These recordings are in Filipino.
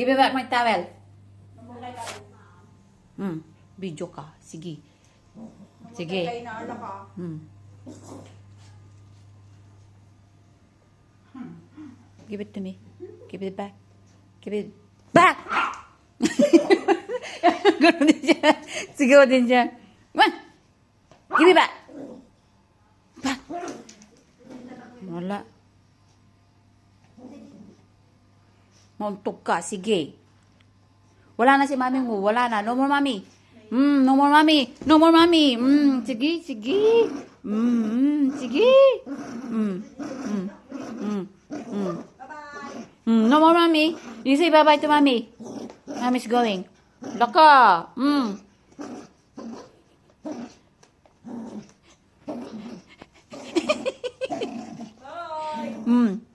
Give me back my towel. Video ka. Sige. Sige. Kaya na anak ka. Give it to me. Give it back. Give it back! Gano'n din siya. Sigaw din siya. Come on! Give it back! Back! Wala. Mauntog ka. Sige. Wala na si mami mo. Wala na. No more mami. No more mami. No more mami. Sige. Sige. Sige. No more mommy. You say bye-bye to mommy. Mommy's going. Laka.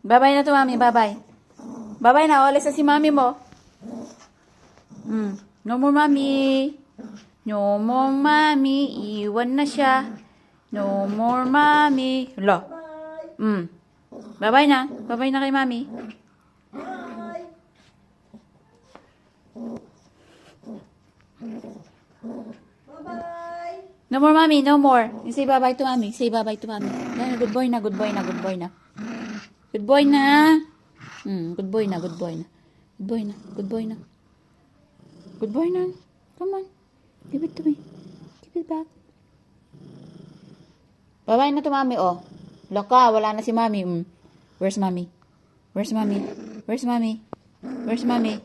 Bye-bye na to mommy. Bye-bye. Bye-bye na. Alis na si mommy mo. No more mommy. No more mommy. Iwan na siya. No more mommy. Hala. Bye-bye na. Bye-bye na kay mommy. Bye-bye. No more mommy, no more. You say bye-bye to mommy. Say bye-bye to mommy. Yan, good boy na, good boy na, good boy na. Good boy na. Good boy na, good boy na. Good boy na, good boy na. Good boy na. Come on. Give it to me. Give it back. Bye-bye na to mommy, oh. Loka, wala na si mommy. Where's mommy? Where's mommy? Where's mommy? Where's mommy?